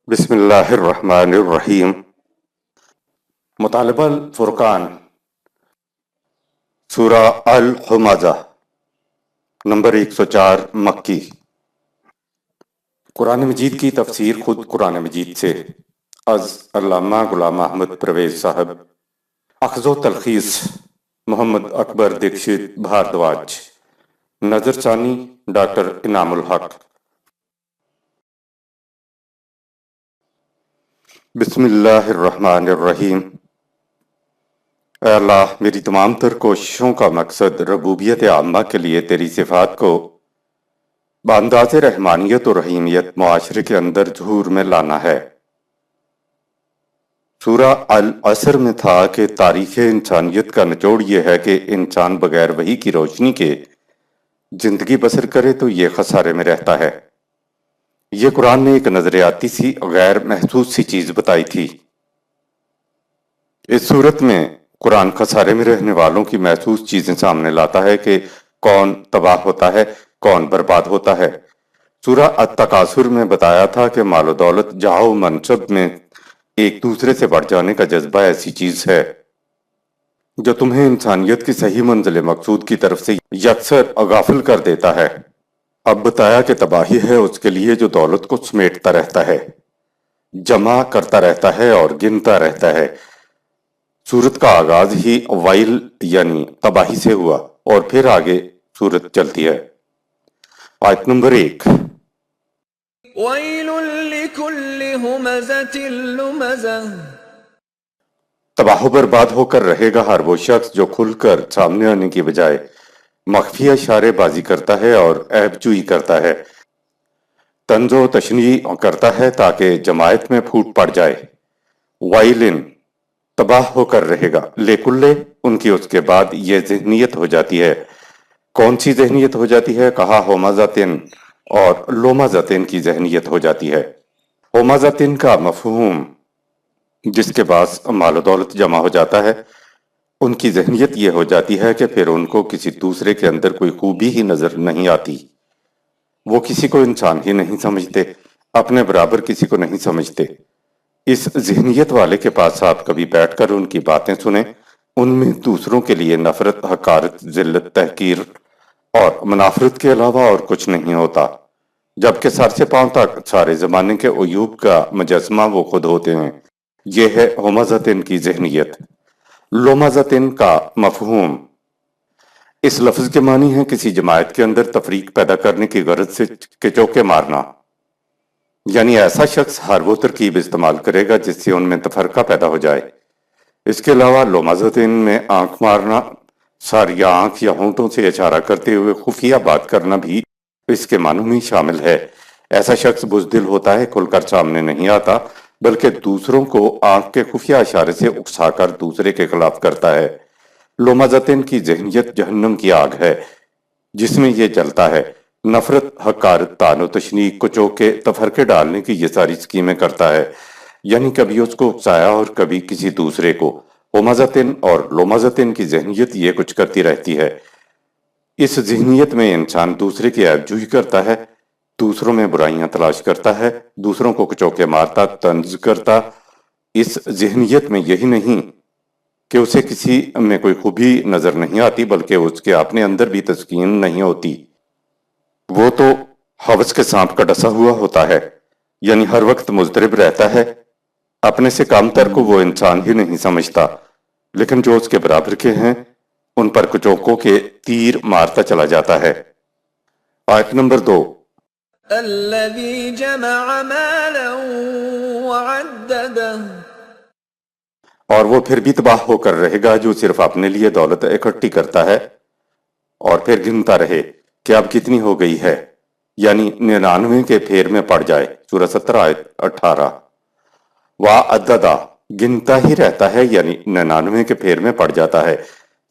بسم اللہ الرحمن الرحیم۔ مطالبہ الفرقان، سورہ الحمزہ، نمبر 104 مکی۔ قرآن مجید کی تفسیر خود قرآن مجید سے، از علامہ غلام احمد پرویز صاحب، اخذ و تلخیص محمد اکبر دکشت بھاردواج، نظر ثانی ڈاکٹر انعام الحق۔ بسم اللہ الرحمن الرحیم۔ اے اللہ، میری تمام تر کوششوں کا مقصد ربوبیت عامہ کے لیے تیری صفات کو بانداز رحمانیت و رحیمیت معاشرے کے اندر ظہور میں لانا ہے۔ سورہ العصر میں تھا کہ تاریخ انسانیت کا نچوڑ یہ ہے کہ انسان بغیر وحی کی روشنی کے زندگی بسر کرے تو یہ خسارے میں رہتا ہے۔ یہ قرآن نے ایک نظریاتی سی غیر محسوس سی چیز بتائی تھی۔ اس صورت میں قرآن خسارے میں رہنے والوں کی محسوس چیزیں سامنے لاتا ہے کہ کون تباہ ہوتا ہے، کون برباد ہوتا ہے۔ سورہ التکاثر میں بتایا تھا کہ مال و دولت، جاہ و منصب میں ایک دوسرے سے بڑھ جانے کا جذبہ ایسی چیز ہے جو تمہیں انسانیت کی صحیح منزل مقصود کی طرف سے یکسر غافل کر دیتا ہے۔ اب بتایا کہ تباہی ہے اس کے لیے جو دولت کو سمیٹتا رہتا ہے، جمع کرتا رہتا ہے اور گنتا رہتا ہے۔ سورت کا آغاز ہی ویل یعنی تباہی سے ہوا اور پھر آگے سورت چلتی ہے۔ آیت نمبر 1۔ وَيْلٌ لِكُلِّ هُمَزَةٍ لُمَزَةٍ۔ تباہ و برباد ہو کر رہے گا ہر وہ شخص جو کھل کر سامنے آنے کی بجائے مخفی اشارے بازی کرتا ہے اور عیب جوئی کرتا ہے، طنز و تشنیع کرتا ہے تاکہ جماعت میں پھوٹ پڑ جائے۔ وائلن، تباہ ہو کر رہے گا، لیکلے ان کی اس کے بعد یہ ذہنیت ہو جاتی ہے۔ کون سی ذہنیت ہو جاتی ہے؟ کہا ہومزتن اور لومزتن کی ذہنیت ہو جاتی ہے۔ ہومزتن کا مفہوم جس کے پاس مال و دولت جمع ہو جاتا ہے، ان کی ذہنیت یہ ہو جاتی ہے کہ پھر ان کو کسی دوسرے کے اندر کوئی خوبی ہی نظر نہیں آتی۔ وہ کسی کو انسان ہی نہیں سمجھتے، اپنے برابر کسی کو نہیں سمجھتے۔ اس ذہنیت والے کے پاس آپ کبھی بیٹھ کر ان کی باتیں سنیں، ان میں دوسروں کے لیے نفرت، حقارت، ذلت، تحقیر اور منافرت کے علاوہ اور کچھ نہیں ہوتا، جبکہ سر سے پاؤں تک سارے زمانے کے عیوب کا مجسمہ وہ خود ہوتے ہیں۔ یہ ہے ہومزتن کی ذہنیت۔ لومزتن کا مفہوم اس لفظ کے معنی ہے کسی جماعت کے اندر تفریق پیدا کرنے کی غرض سے چوکے مارنا، یعنی ایسا شخص ہر وہ ترکیب استعمال کرے گا جس سے ان میں تفرقہ پیدا ہو جائے۔ اس کے علاوہ لومزتن میں آنکھ مارنا، سر یا آنکھ یا ہونٹوں سے اشارہ کرتے ہوئے خفیہ بات کرنا بھی اس کے معنوں میں شامل ہے۔ ایسا شخص بزدل ہوتا ہے، کھل کر سامنے نہیں آتا، بلکہ دوسروں کو آنکھ کے خفیہ اشارے سے اکسا کر دوسرے کے خلاف کرتا ہے۔ لومزتن کی ذہنیت جہنم کی آگ ہے جس میں یہ جلتا ہے۔ نفرت، حقارت، طعن و تشنیع، کچو کے تفرقے ڈالنے کی یہ ساری اسکیمیں کرتا ہے، یعنی کبھی اس کو اکسایا اور کبھی کسی دوسرے کو۔ ہومزتن اور لومزتن کی ذہنیت یہ کچھ کرتی رہتی ہے۔ اس ذہنیت میں انسان دوسرے کی عیب جوئی کرتا ہے، دوسروں میں برائیاں تلاش کرتا ہے، دوسروں کو کچوکے مارتا، طنز کرتا۔ اس ذہنیت میں یہی نہیں کہ اسے کسی میں کوئی خوبی نظر نہیں آتی، بلکہ اس کے اپنے اندر بھی تسکین نہیں ہوتی۔ وہ تو حوث کے سانپ کا ڈسا ہوا ہوتا ہے، یعنی ہر وقت مضطرب رہتا ہے۔ اپنے سے کم تر کو وہ انسان ہی نہیں سمجھتا، لیکن جو اس کے برابر کے ہیں ان پر کچوکوں کے تیر مارتا چلا جاتا ہے۔ آیت نمبر 2۔ الذي جمع مالا وعدده۔ اور وہ پھر بھی تباہ ہو کر رہے گا جو صرف اپنے لیے دولت اکٹھی کرتا ہے اور پھر گنتا رہے کہ اب کتنی ہو گئی ہے، یعنی 99 کے پھیر میں پڑ جائے۔ سورہ 17 آیت 18۔ وعددہ، گنتا ہی رہتا ہے، یعنی 99 کے پھیر میں پڑ جاتا ہے۔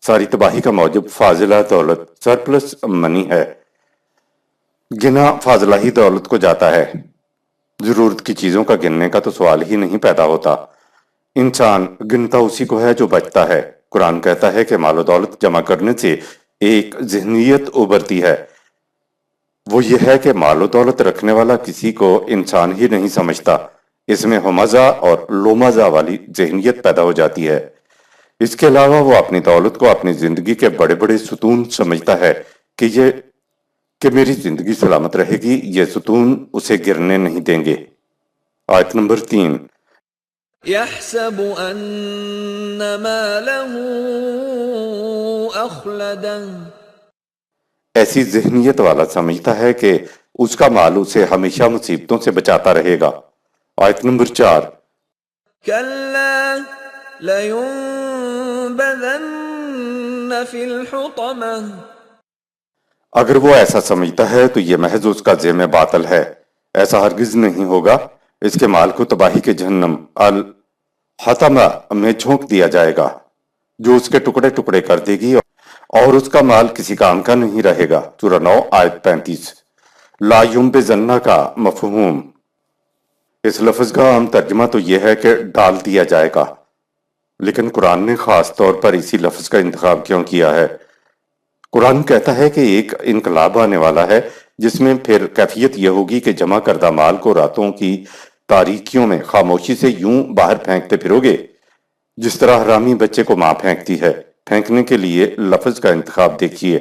ساری تباہی کا موجب فاضلہ دولت، سرپلس منی ہے۔ گنا فاضلہ ہی دولت کو جاتا ہے، ضرورت کی چیزوں کا گننے کا تو سوال ہی نہیں پیدا ہوتا۔ انسان گنتا اسی کو ہے جو بچتا ہے۔ قرآن کہتا ہے کہ مال و دولت جمع کرنے سے ایک ذہنیت ابھرتی ہے، وہ یہ ہے کہ مال و دولت رکھنے والا کسی کو انسان ہی نہیں سمجھتا، اس میں ہمزہ اور لومزہ والی ذہنیت پیدا ہو جاتی ہے۔ اس کے علاوہ وہ اپنی دولت کو اپنی زندگی کے بڑے بڑے ستون سمجھتا ہے کہ میری زندگی سلامت رہے گی، یہ ستون اسے گرنے نہیں دیں گے۔ آیت نمبر 3۔ يحسب أن ماله أخلده ایسی ذہنیت والا سمجھتا ہے کہ اس کا مال اسے ہمیشہ مصیبتوں سے بچاتا رہے گا۔ آیت نمبر 4۔ كلا لينبذن في الحطمة اگر وہ ایسا سمجھتا ہے تو یہ محض اس کا ذہن باطل ہے، ایسا ہرگز نہیں ہوگا۔ اس کے مال کو تباہی کے جہنم الحطمہ میں جھونک دیا جائے گا، جو اس کے ٹکڑے ٹکڑے کر دے گی، اور اس کا مال کسی کام کا نہیں رہے گا۔ سورہ 9 آیت 35۔ لا ينبذن کا مفہوم، اس لفظ کا عام ترجمہ تو یہ ہے کہ ڈال دیا جائے گا، لیکن قرآن نے خاص طور پر اسی لفظ کا انتخاب کیوں کیا ہے؟ قرآن کہتا ہے کہ ایک انقلاب آنے والا ہے جس میں پھر کیفیت یہ ہوگی کہ جمع کردہ مال کو راتوں کی تاریکیوں میں خاموشی سے یوں باہر پھینکتے پھرو گے جس طرح حرامی بچے کو ماں پھینکتی ہے۔ پھینکنے کے لیے لفظ کا انتخاب دیکھیے۔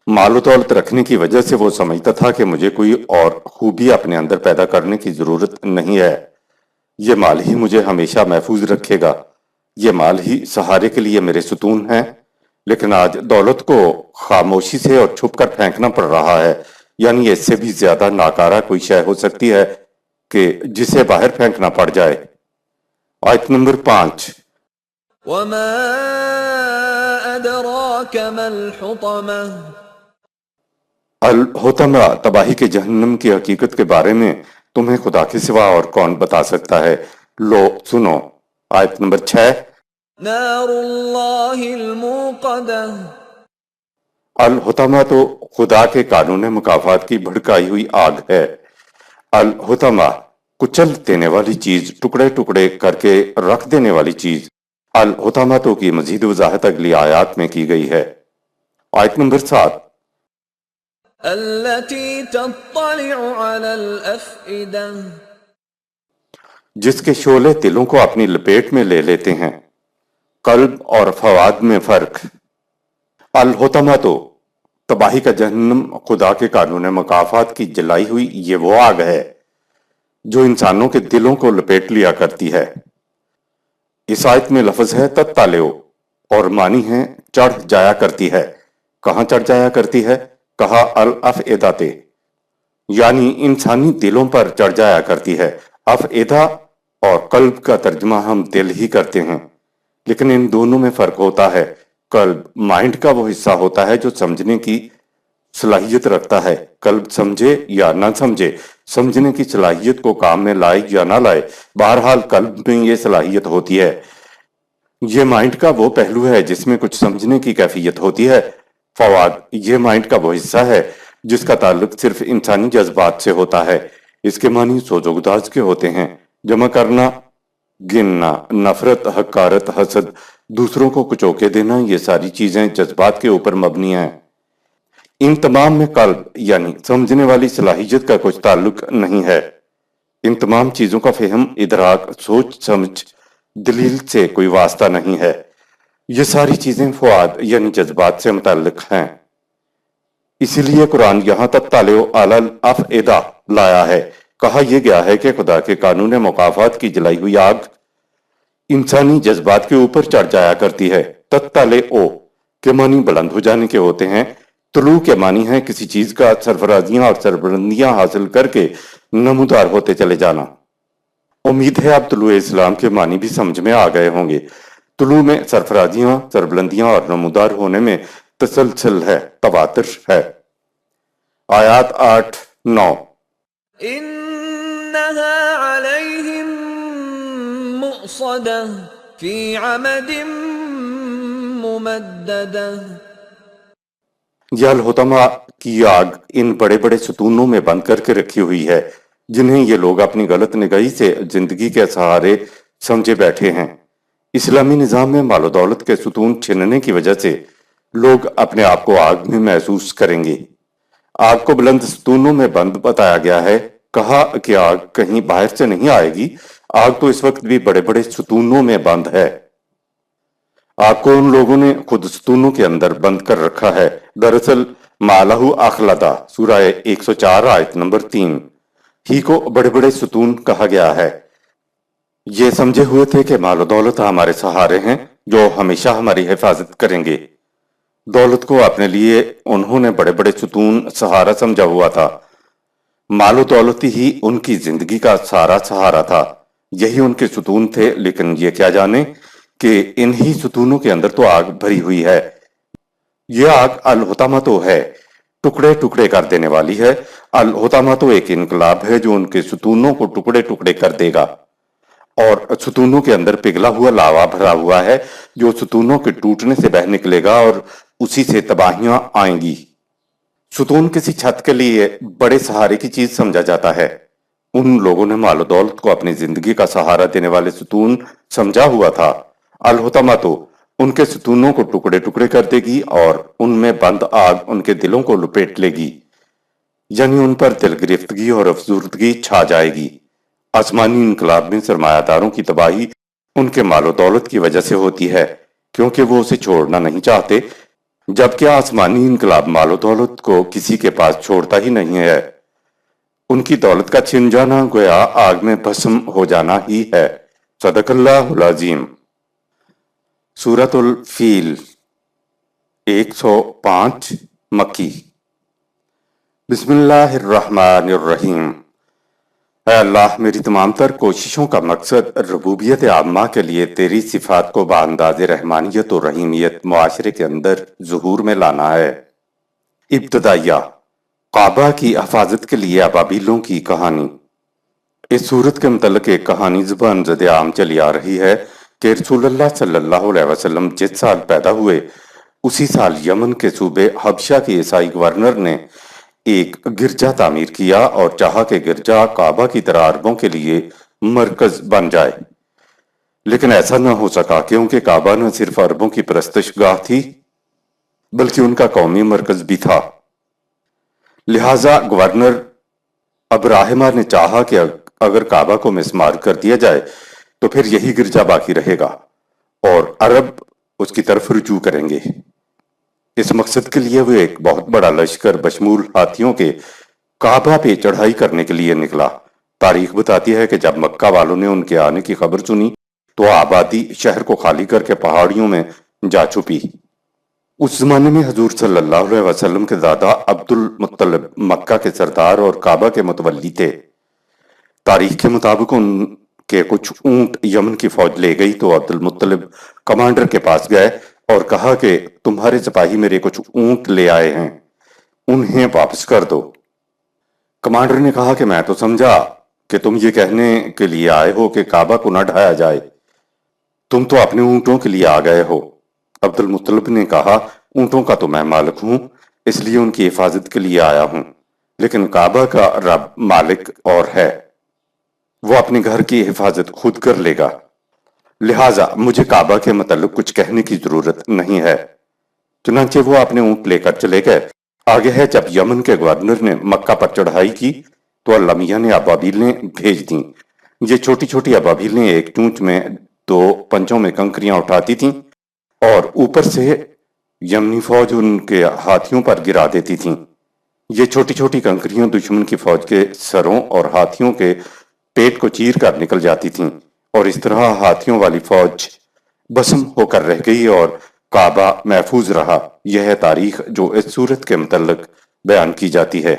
مال و دولت رکھنے کی وجہ سے وہ سمجھتا تھا کہ مجھے کوئی اور خوبی اپنے اندر پیدا کرنے کی ضرورت نہیں ہے، یہ مال ہی مجھے ہمیشہ محفوظ رکھے گا، یہ مال ہی سہارے کے لیے میرے ستون ہیں۔ لیکن آج دولت کو خاموشی سے اور چھپ کر پھینکنا پڑ رہا ہے، یعنی اس سے بھی زیادہ ناکارہ کوئی شے ہو سکتی ہے کہ جسے باہر پھینکنا پڑ جائے۔ آیت نمبر 5۔ وما أدراك ما الحطمة الحطمہ تباہی کے جہنم کی حقیقت کے بارے میں تمہیں خدا کے سوا اور کون بتا سکتا ہے؟ لو سنو۔ آیت نمبر 6۔ نار الله الموقدة الحطمہ تو خدا کے قانون مکافات کی بھڑکائی ہوئی آگ ہے۔ الحطمہ کچل دینے والی چیز، ٹکڑے ٹکڑے کر کے رکھ دینے والی چیز۔ الحطمہ تو کی مزید وضاحت اگلی آیات میں کی گئی ہے۔ آیت نمبر 7۔ التي تطلع على الأفئدة جس کے شعلے دلوں کو اپنی لپیٹ میں لے لیتے ہیں۔ قلب اور فواد میں فرق۔ الحطمہ تو تباہی کا جہنم خدا کے قانون مکافات کی جلائی ہوئی یہ وہ آگ ہے جو انسانوں کے دلوں کو لپیٹ لیا کرتی ہے۔ اس آیت میں لفظ ہے تطلع اور معنی ہے چڑھ جایا کرتی ہے۔ کہاں چڑھ جایا کرتی ہے؟ کہا الافئدہ، یعنی انسانی دلوں پر چڑھ جایا کرتی ہے۔ افئدہ اور قلب کا ترجمہ ہم دل ہی کرتے ہیں، لیکن ان دونوں میں فرق ہوتا ہے۔ قلب مائنڈ کا وہ حصہ ہوتا ہے جو سمجھنے کی صلاحیت رکھتا ہے۔ قلب سمجھے یا نہ سمجھے، سمجھنے کی صلاحیت کو کام میں لائے یا نہ لائے، بہرحال قلب میں یہ صلاحیت ہوتی ہے۔ یہ مائنڈ کا وہ پہلو ہے جس میں کچھ سمجھنے کی کیفیت ہوتی ہے۔ فواد یہ مائنڈ کا وہ حصہ ہے جس کا تعلق صرف انسانی جذبات سے ہوتا ہے۔ اس کے معنی سوز و گداز کے ہوتے ہیں، جمع کرنا، گننا، نفرت، حقارت، حسد، دوسروں کو کچوکے دینا، یہ ساری چیزیں جذبات کے اوپر مبنی ہیں۔ ان تمام میں قلب یعنی سمجھنے والی صلاحیت کا کچھ تعلق نہیں ہے۔ ان تمام چیزوں کا فہم، ادراک، سوچ سمجھ، دلیل سے کوئی واسطہ نہیں ہے۔ یہ ساری چیزیں فؤاد یعنی جذبات سے متعلق ہیں۔ اسی لیے قرآن یہاں تک تطلع علی الافئدہ لایا ہے۔ کہا یہ گیا ہے کہ خدا کے قانون مکافات کی جلائی ہوئی آگ انسانی جذبات کے اوپر چڑھ جایا کرتی ہے۔ تطلع کے معنی بلند ہو جانے کے ہوتے ہیں۔ طلوع کے معنی ہے کسی چیز کا سرفرازیاں اور سربلندیاں حاصل کر کے نمودار ہوتے چلے جانا۔ امید ہے اب طلوع اسلام کے معنی بھی سمجھ میں آ گئے ہوں گے۔ طلوع میں سرفرازیاں، سربلندیاں اور نمودار ہونے میں تسلسل ہے، تواتر ہے۔ آیات 8-9۔ إنها عليهم مؤصدة في عمد ممددة یہ الحطمہ کی آگ ان بڑے بڑے ستونوں میں بند کر کے رکھی ہوئی ہے جنہیں یہ لوگ اپنی غلط نگاہی سے زندگی کے سہارے سمجھے بیٹھے ہیں۔ اسلامی نظام میں مال و دولت کے ستون چھننے کی وجہ سے لوگ اپنے آپ کو آگ میں محسوس کریں گے۔ آگ کو بلند ستونوں میں بند بتایا گیا ہے کہا کہ آگ کہیں باہر سے نہیں آئے گی، آگ تو اس وقت بھی بڑے بڑے ستونوں میں بند ہے۔ آگ کو ان لوگوں نے خود ستونوں کے اندر بند کر رکھا ہے۔ دراصل مالہ اخلدہ سورہ 104 آیت نمبر 3 ہی کو بڑے بڑے ستون کہا گیا ہے۔ یہ سمجھے ہوئے تھے کہ مال و دولت ہمارے سہارے ہیں جو ہمیشہ ہماری حفاظت کریں گے۔ دولت کو اپنے لیے انہوں نے بڑے بڑے ستون سہارا سمجھا ہوا تھا۔ مال و دولت ہی ان کی زندگی کا سارا سہارا تھا، یہی ان کے ستون تھے، لیکن یہ کیا جانے کہ انہی ستونوں کے اندر تو آگ بھری ہوئی ہے۔ یہ آگ الحطمہ تو ہے، ٹکڑے ٹکڑے کر دینے والی ہے۔ الحطمہ تو ایک انقلاب ہے جو ان کے ستونوں کو ٹکڑے ٹکڑے کر دے گا، اور ستونوں کے اندر پگھلا ہوا لاوا بھرا ہوا ہے جو ستونوں کے ٹوٹنے سے بہہ نکلے گا اور اسی سے تباہیاں آئیں گی۔ ستون کسی چھت کے لیے بڑے سہارے کی چیز سمجھا جاتا ہے۔ ان لوگوں نے مال و دولت کو اپنی زندگی کا سہارا دینے والے ستون سمجھا ہوا تھا۔ الحطمہ تو ان کے ستونوں کو ٹکڑے ٹکڑے کر دے گی اور ان میں بند آگ ان کے دلوں کو لپیٹ لے گی، یعنی ان پر دل گرفتگی اور افسردگی چھا جائے گی۔ آسمانی انقلاب میں سرمایہ داروں کی تباہی ان کے مال و دولت کی وجہ سے ہوتی ہے، کیونکہ وہ اسے چھوڑنا نہیں چاہتے، جبکہ آسمانی انقلاب مال و دولت کو کسی کے پاس چھوڑتا ہی نہیں ہے۔ ان کی دولت کا چھن جانا گویا آگ میں بھسم ہو جانا ہی ہے۔ صدق اللہ العظیم۔ سورۃ الفیل 105 مکی۔ بسم اللہ الرحمن الرحیم۔ اے اللہ، میری تمام تر کوششوں کا مقصد ربوبیت عامہ کے لیے تیری صفات کو بانداز رحمانیت و رحیمیت معاشرے کے اندر ظہور میں لانا ہے۔ ابتدائیہ، کعبہ کی حفاظت کے لیے ابابیلوں کی کہانی۔ اس صورت کے متعلق ایک کہانی زبان زد عام چلی آ رہی ہے کہ رسول اللہ صلی اللہ علیہ وسلم جس سال پیدا ہوئے اسی سال یمن کے صوبے حبشہ کے عیسائی گورنر نے ایک گرجا تعمیر کیا اور چاہا کہ گرجا کعبہ کی طرح عربوں کے لیے مرکز بن جائے، لیکن ایسا نہ ہو سکا کیونکہ کعبہ نہ صرف عربوں کی پرستش گاہ تھی بلکہ ان کا قومی مرکز بھی تھا۔ لہٰذا گورنر ابراہیمہ نے چاہا کہ اگر کعبہ کو مسمار کر دیا جائے تو پھر یہی گرجا باقی رہے گا اور عرب اس کی طرف رجوع کریں گے۔ اس مقصد کے لیے وہ ایک بہت بڑا لشکر بشمول ہاتھیوں کے کعبہ پہ چڑھائی کرنے کے لیے نکلا۔ تاریخ بتاتی ہے کہ جب مکہ والوں نے ان کے آنے کی خبر سنی تو آبادی شہر کو خالی کر کے پہاڑیوں میں جا چھپی۔ اس زمانے میں حضور صلی اللہ علیہ وسلم کے دادا عبد المطلب مکہ کے سردار اور کعبہ کے متولی تھے۔ تاریخ کے مطابق ان کے کچھ اونٹ یمن کی فوج لے گئی تو عبد المطلب کمانڈر کے پاس گئے اور کہا کہ تمہارے سپاہی میرے کچھ اونٹ لے آئے ہیں، انہیں واپس کر دو۔ کمانڈر نے کہا کہ میں تو سمجھا کہ تم یہ کہنے کے لیے آئے ہو کہ کعبہ کو نہ ڈھایا جائے، تم تو اپنے اونٹوں کے لیے آ گئے ہو۔ عبد المطلب نے کہا اونٹوں کا تو میں مالک ہوں، اس لیے ان کی حفاظت کے لیے آیا ہوں، لیکن کعبہ کا رب مالک اور ہے، وہ اپنے گھر کی حفاظت خود کر لے گا، لہٰذا مجھے کعبہ کے متعلق کچھ کہنے کی ضرورت نہیں ہے۔ چنانچہ وہ اپنے اونٹ لے کر چلے گئے۔ آگے ہے جب یمن کے گورنر نے مکہ پر چڑھائی کی تو اللہ میاں نے ابابیلیں بھیج دیں۔ یہ چھوٹی چھوٹی ابابیلیں ایک چونچ میں دو پنجوں میں کنکریاں اٹھاتی تھیں اور اوپر سے یمنی فوج ان کے ہاتھیوں پر گرا دیتی تھیں۔ یہ چھوٹی چھوٹی کنکریاں دشمن کی فوج کے سروں اور ہاتھیوں کے پیٹ کو چیر کر نکل جاتی تھیں اور اس طرح ہاتھیوں والی فوج بسم ہو کر رہ گئی اور کعبہ محفوظ رہا۔ یہ ہے تاریخ جو اس صورت کے متعلق بیان کی جاتی ہے۔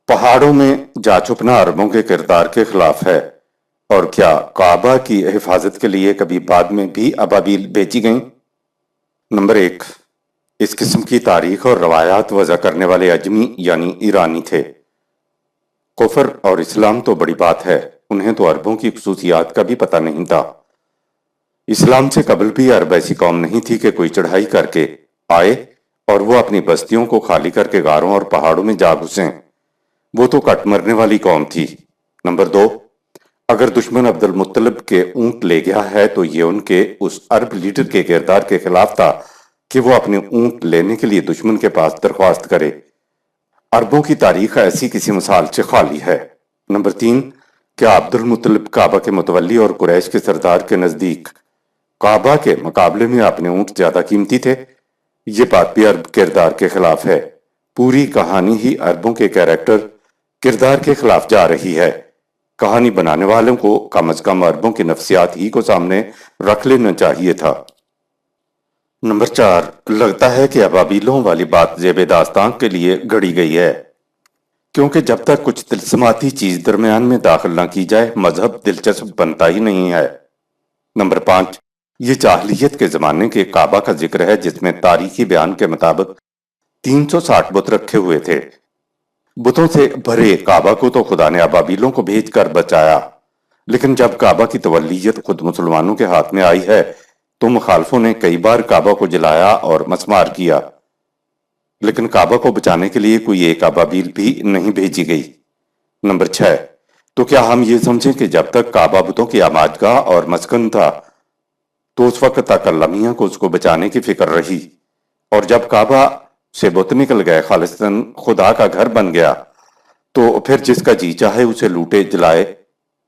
پہاڑوں میں جا چھپنا عربوں کے کردار کے خلاف ہے، اور کیا کعبہ کی حفاظت کے لیے کبھی بعد میں بھی ابابیل بھیجی گئیں؟ نمبر 1، اس قسم کی تاریخ اور روایات وضع کرنے والے اجمی یعنی ایرانی تھے۔ کفر اور اسلام تو بڑی بات ہے، انہیں تو عربوں کی خصوصیات کا بھی پتہ نہیں تھا۔ اسلام سے قبل بھی عرب ایسی قوم نہیں تھی کہ کوئی چڑھائی کر کے آئے اور وہ اپنی بستیوں کو خالی کر کے غاروں اور پہاڑوں میں جا گھسیں، وہ تو کٹ مرنے والی قوم تھی۔ نمبر 2، اگر دشمن عبد المطلب کے اونٹ لے گیا ہے تو یہ ان کے اس عرب لیڈر کے کردار کے خلاف تھا کہ وہ اپنے اونٹ لینے کے لیے دشمن کے پاس درخواست کرے۔ عربوں کی تاریخ ایسی کسی مثال سے خالی ہے۔ نمبر 3، کیا عبد المطلب کعبہ کے متولی اور قریش کے سردار کے نزدیک کعبہ کے مقابلے میں اپنے اونٹ زیادہ قیمتی تھے؟ یہ بات بھی عرب کردار کے خلاف ہے۔ پوری کہانی ہی عربوں کے کریکٹر کردار کے خلاف جا رہی ہے۔ کہانی بنانے والوں کو کم از کم عربوں کی نفسیات ہی کو سامنے رکھ لینا چاہیے تھا۔ نمبر 4، لگتا ہے کہ ابابیلوں والی بات زیب داستان کے لیے گھڑی گئی ہے، کیونکہ جب تک کچھ طلسماتی چیز درمیان میں داخل نہ کی جائے مذہب دلچسپ بنتا ہی نہیں ہے۔ نمبر 5، یہ جاہلیت کے زمانے کے کعبہ کا ذکر ہے جس میں تاریخی بیان کے مطابق 360 بت رکھے ہوئے تھے۔ بتوں سے بھرے کعبہ کو تو خدا نے ابابیلوں کو بھیج کر بچایا، لیکن جب کعبہ کی تولیت خود مسلمانوں کے ہاتھ میں آئی ہے تو مخالفوں نے کئی بار کعبہ کو جلایا اور مسمار کیا، لیکن کعبہ کو بچانے کے لیے کوئی ایک ابابیل بھی نہیں بھیجی گئی۔ نمبر 6، تو کیا ہم یہ سمجھیں کہ جب تک کعبہ بتوں کی آماجگاہ اور مسکن تھا تو اس وقت تک اللہ میاں کو اس کو بچانے کی فکر رہی، اور جب کعبہ سے بت نکل گئے خالصتاً خدا کا گھر بن گیا تو پھر جس کا جی چاہے اسے لوٹے جلائے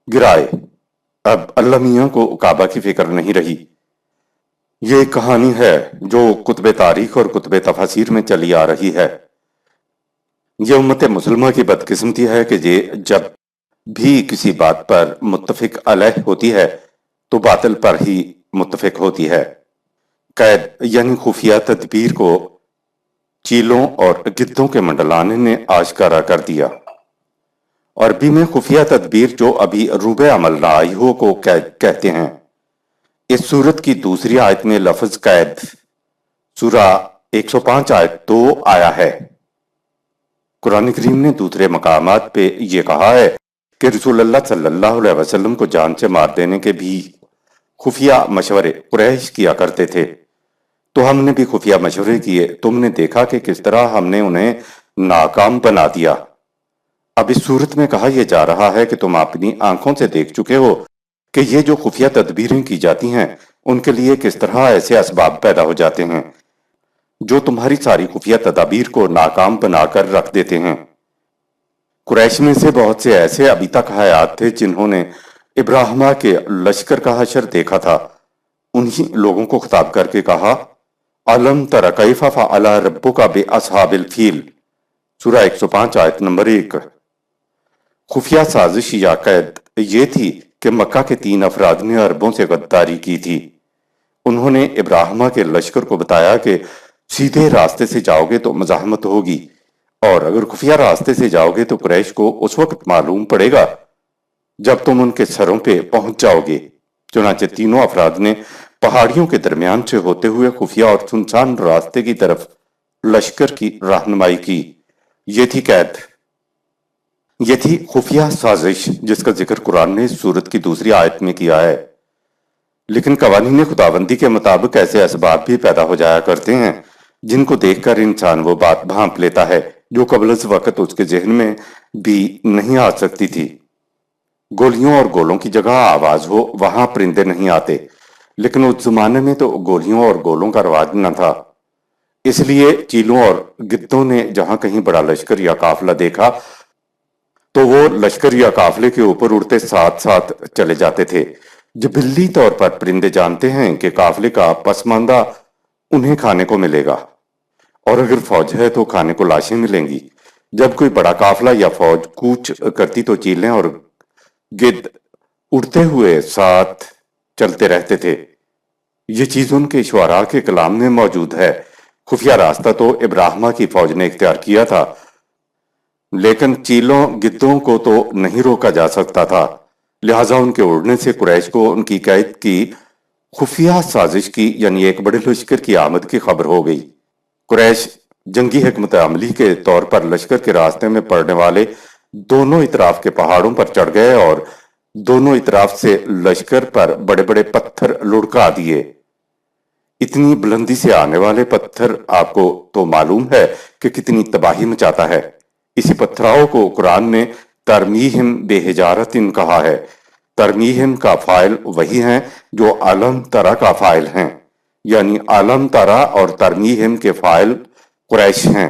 گرائے؟ اب اللہ میاں کو کعبہ کی فکر نہیں رہی۔ یہ ایک کہانی ہے جو کتب تاریخ اور کتب تفاسیر میں چلی آ رہی ہے۔ یہ امت مسلمہ کی بدقسمتی ہے کہ یہ جب بھی کسی بات پر متفق علیہ ہوتی ہے تو باطل پر ہی متفق ہوتی ہے۔ قید یعنی خفیہ تدبیر کو چیلوں اور گدوں کے منڈلانے نے آشکارا کر دیا۔ عربی میں خفیہ تدبیر جو ابھی روبہ عمل نہ آئی ہو کو قید کہتے ہیں۔ اس سورت کی دوسری آیت میں لفظ قید سورہ 105 آیت 2 آیا ہے۔ قرآن کریم نے دوسرے مقامات پہ یہ کہا ہے کہ رسول اللہ صلی اللہ علیہ وسلم کو جان سے مار دینے کے بھی خفیہ مشورے قریش کیا کرتے تھے، تو ہم نے بھی خفیہ مشورے کیے، تم نے دیکھا کہ کس طرح ہم نے انہیں ناکام بنا دیا۔ اب اس صورت میں کہا یہ جا رہا ہے کہ تم اپنی آنکھوں سے دیکھ چکے ہو کہ یہ جو خفیہ تدبیریں کی جاتی ہیں ان کے لیے کس طرح ایسے اسباب پیدا ہو جاتے ہیں جو تمہاری ساری خفیہ تدابیر کو ناکام بنا کر رکھ دیتے ہیں۔ قریش میں سے بہت سے ایسے ابھی تک حیات تھے جنہوں نے ابراہیمہ کے لشکر کا حشر دیکھا تھا۔ انہی لوگوں کو خطاب کر کے کہا، أَلَمْ تَرَ كَيْفَ فَعَلَ رَبُّكَ بِأَصْحَابِ الْفِيلِ، سورہ 105 آیت نمبر 1۔ خفیہ سازش یا قید یہ تھی کہ مکہ کے 3 افراد نے عربوں سے غداری کی تھی۔ انہوں نے ابراہیمہ کے لشکر کو بتایا کہ سیدھے راستے سے جاؤ گے تو مزاحمت ہوگی، اور اگر خفیہ راستے سے جاؤ گے تو قریش کو اس وقت معلوم پڑے گا جب تم ان کے سروں پہ پہنچ جاؤ گے۔ چنانچہ تینوں افراد نے پہاڑیوں کے درمیان سے ہوتے ہوئے خفیہ اور سنسان راستے کی طرف لشکر کی رہنمائی کی۔ یہ تھی قید، یہ تھی خفیہ سازش جس کا ذکر قرآن نے اس سورت کی دوسری آیت میں کیا ہے۔ لیکن قوانین خداوندی کے مطابق ایسے اسباب بھی پیدا ہو جایا کرتے ہیں جن کو دیکھ کر انسان وہ بات بھانپ لیتا ہے جو قبل از وقت اس کے ذہن میں بھی نہیں آ سکتی تھی۔ گولیوں اور گولوں کی جگہ آواز ہو وہاں پرندے نہیں آتے، لیکن اس زمانے میں تو گولیوں اور گولوں کا رواج نہ تھا، اس لیے چیلوں اور گدوں نے جہاں کہیں بڑا لشکر یا قافلہ دیکھا تو وہ لشکر یا قافلے کے اوپر اڑتے ساتھ ساتھ چلے جاتے تھے۔ جبلی طور پر پرندے جانتے ہیں کہ قافلے کا پسماندہ انہیں کھانے کو ملے گا، اور اگر فوج ہے تو کھانے کو لاشیں ملیں گی۔ جب کوئی بڑا قافلہ یا فوج کوچ کرتی تو چیلیں اور گد اڑتے ہوئے ساتھ چلتے رہتے تھے۔ یہ چیز ان کے شعراء کے کلام میں موجود ہے۔ خفیہ راستہ تو ابراہیمہ کی فوج نے اختیار کیا تھا، لیکن چیلوں گدوں کو تو نہیں روکا جا سکتا تھا، لہٰذا ان کے اڑنے سے قریش کو ان کی قید کی خفیہ سازش کی یعنی ایک بڑے لشکر کی آمد کی خبر ہو گئی۔ قریش جنگی حکمت عملی کے طور پر لشکر کے راستے میں پڑنے والے دونوں اطراف کے پہاڑوں پر چڑھ گئے اور دونوں اطراف سے لشکر پر بڑے بڑے پتھر لڑکا دیے۔ اتنی بلندی سے آنے والے پتھر آپ کو تو معلوم ہے کہ کتنی تباہی مچاتا ہے۔ اسی پتھراؤ کو قرآن نے ترمیہم بے حجارت کہا ہے۔ ترمیہم کا فاعل وہی ہیں جو علم ترا کا فاعل ہیں، یعنی علم ترا اور ترمیہم کے فاعل قریش ہیں۔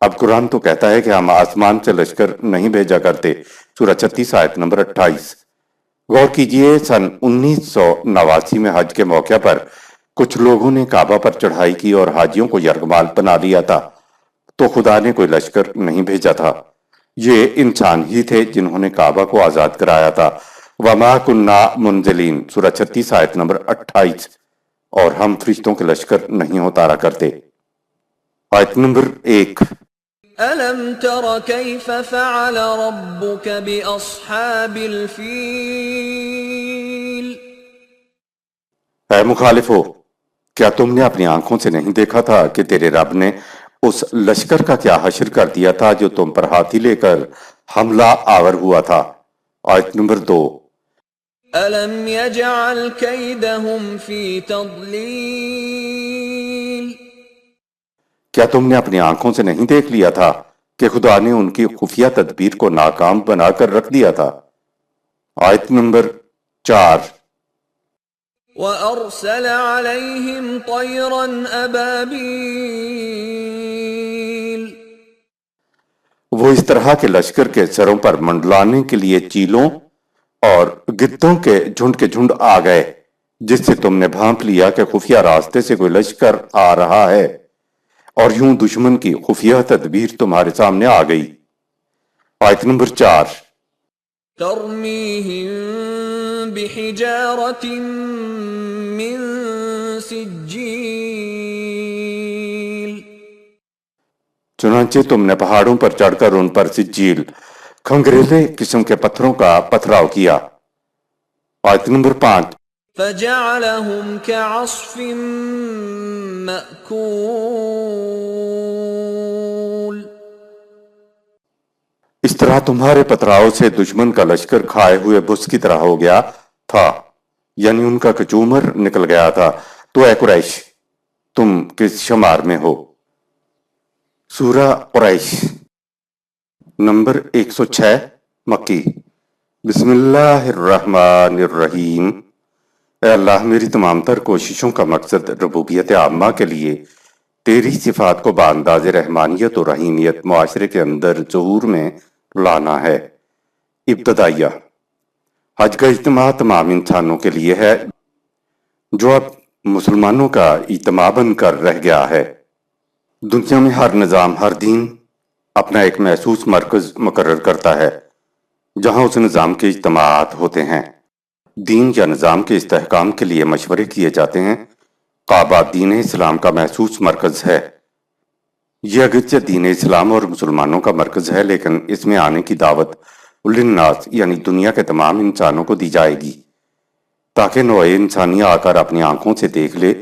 اب قرآن تو کہتا ہے کہ ہم آسمان سے لشکر نہیں بھیجا کرتے، سورہ 36 آیت نمبر 28۔ غور کیجئے، سن 1989 میں حج کے موقع پر کچھ لوگوں نے کعبہ پر چڑھائی کی اور حاجیوں کو یرغمال بنا لیا تھا، تو خدا نے کوئی لشکر نہیں بھیجا تھا، یہ انسان ہی تھے جنہوں نے کعبہ کو آزاد کرایا تھا۔ وَمَا كُنَّا مُنزِلِينَ، سورہ 36 آیت نمبر 28۔ اور ہم فرشتوں کے لشکر نہیں اتارا کرتے۔ آیت نمبر 1۔ أَلَمْ تَرَ كَيْفَ فَعَلَ رَبُّكَ بِأَصْحَابِ الْفِيلِ؟ اے مخالفو، کیا تم نے اپنی آنکھوں سے نہیں دیکھا تھا کہ تیرے رب نے اس لشکر کا کیا حشر کر دیا تھا جو تم پر ہاتھی لے کر حملہ آور ہوا تھا؟ آیت نمبر 2۔ أَلَمْ يَجْعَلْ كَيْدَهُمْ فِي تَضْلِيلٍ؟ کیا تم نے اپنی آنکھوں سے نہیں دیکھ لیا تھا کہ خدا نے ان کی خفیہ تدبیر کو ناکام بنا کر رکھ دیا تھا؟ آیت نمبر 4۔ وَأَرْسَلَ عَلَيْهِمْ طَيْرًا أَبَابِيلَ۔ وہ اس طرح کے لشکر کے سروں پر منڈلانے کے لیے چیلوں اور گدوں کے جھنڈ آ گئے، جس سے تم نے بھانپ لیا کہ خفیہ راستے سے کوئی لشکر آ رہا ہے، اور یوں دشمن کی خفیہ تدبیر تمہارے سامنے آ گئی۔ آیت نمبر 4۔ تَرْمِيهِم بِحِجَارَةٍ مِّن سِجِّيلٍ۔ چنانچہ تم نے پہاڑوں پر چڑھ کر ان پر سجیل، کھنگریلے قسم کے پتھروں کا پتھراؤ کیا۔ آیت نمبر 5۔ فَجَعَلَهُمْ كَعَصْفٍ مَّأْكُولٍ۔ اس طرح تمہارے پتھراؤ سے دشمن کا لشکر کھائے ہوئے بھس کی طرح ہو گیا تھا، یعنی ان کا کچومر نکل گیا تھا۔ تو اے قریش، تم کس شمار میں ہو؟ سورہ قریش نمبر 106 مکی۔ بسم اللہ الرحمن الرحیم۔ اے اللہ، میری تمام تر کوششوں کا مقصد ربوبیت عامہ کے لیے تیری صفات کو بانداز رحمانیت اور رحیمیت معاشرے کے اندر ظہور میں لانا ہے۔ ابتدائیہ۔ حج کا اجتماع تمام انسانوں کے لیے ہے، جو اب مسلمانوں کا اجتماع بن کر رہ گیا ہے۔ دنیا میں ہر نظام، ہر دین اپنا ایک محسوس مرکز مقرر کرتا ہے جہاں اس نظام کے اجتماعات ہوتے ہیں۔ دین یا نظام کے استحکام کے لیے مشورے کیے جاتے ہیں۔ کعبہ دین اسلام کا محسوس مرکز ہے۔ یہ اگرچہ دین اسلام اور مسلمانوں کا مرکز ہے، لیکن اس میں آنے کی دعوت للناس یعنی دنیا کے تمام انسانوں کو دی جائے گی، تاکہ نوع انسانی آ کر اپنی آنکھوں سے دیکھ لے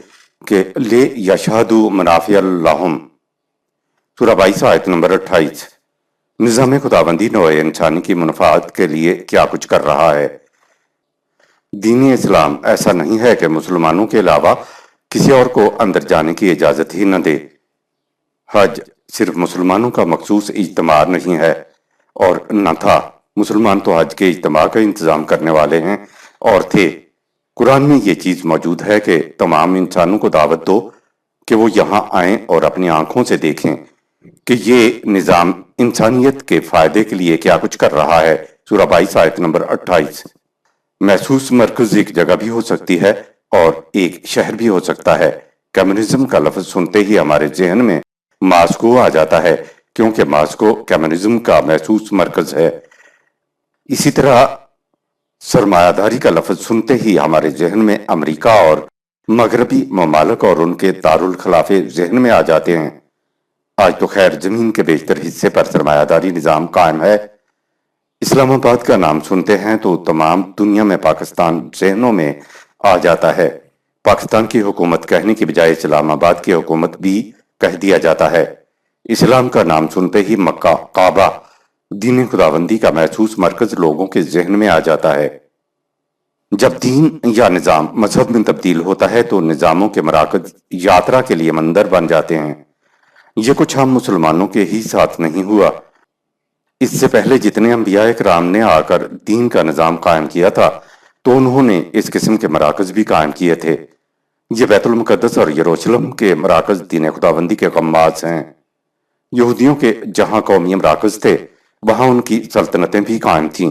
کہ لے یشہدوا منافع لہم، سورہ 22 آیت نمبر 28۔ نظام خداوندی نوع انسانی کی منفعت کے لیے کیا کچھ کر رہا ہے۔ دین اسلام ایسا نہیں ہے کہ مسلمانوں کے علاوہ کسی اور کو اندر جانے کی اجازت ہی نہ دے۔ حج صرف مسلمانوں کا مخصوص اجتماع نہیں ہے اور نہ تھا۔ مسلمان تو حج کے اجتماع کا انتظام کرنے والے ہیں اور تھے۔ قرآن میں یہ چیز موجود ہے کہ تمام انسانوں کو دعوت دو کہ وہ یہاں آئیں اور اپنی آنکھوں سے دیکھیں کہ یہ نظام انسانیت کے فائدے کے لیے کیا کچھ کر رہا ہے۔ سورہ 22 آیت نمبر 28۔ محسوس مرکز ایک جگہ بھی ہو سکتی ہے اور ایک شہر بھی ہو سکتا ہے۔ کمیونزم کا لفظ سنتے ہی ہمارے ذہن میں ماسکو آ جاتا ہے، کیونکہ ماسکو کمیونزم کا محسوس مرکز ہے۔ اسی طرح سرمایہ داری کا لفظ سنتے ہی ہمارے ذہن میں امریکہ اور مغربی ممالک اور ان کے دارالخلافے ذہن میں آ جاتے ہیں۔ آج تو خیر زمین کے بیشتر حصے پر سرمایہ داری نظام قائم ہے۔ اسلام آباد کا نام سنتے ہیں تو تمام دنیا میں پاکستان ذہنوں میں آ جاتا ہے۔ پاکستان کی حکومت کہنے کی بجائے اسلام آباد کی حکومت بھی کہہ دیا جاتا ہے۔ اسلام کا نام سنتے ہی مکہ، کعبہ، دین خداوندی کا محسوس مرکز لوگوں کے ذہن میں آ جاتا ہے۔ جب دین یا نظام مذہب میں تبدیل ہوتا ہے تو نظاموں کے مراکز یاترا کے لیے مندر بن جاتے ہیں۔ یہ کچھ ہم مسلمانوں کے ہی ساتھ نہیں ہوا۔ اس سے پہلے جتنے انبیاء کرام نے آ کر دین کا نظام قائم کیا تھا تو انہوں نے اس قسم کے مراکز بھی قائم کیے تھے۔ یہ بیت المقدس اور یروشلم کے مراکز دین خداوندی کے غماز ہیں۔ یہودیوں کے جہاں قومی مراکز تھے وہاں ان کی سلطنتیں بھی قائم تھیں۔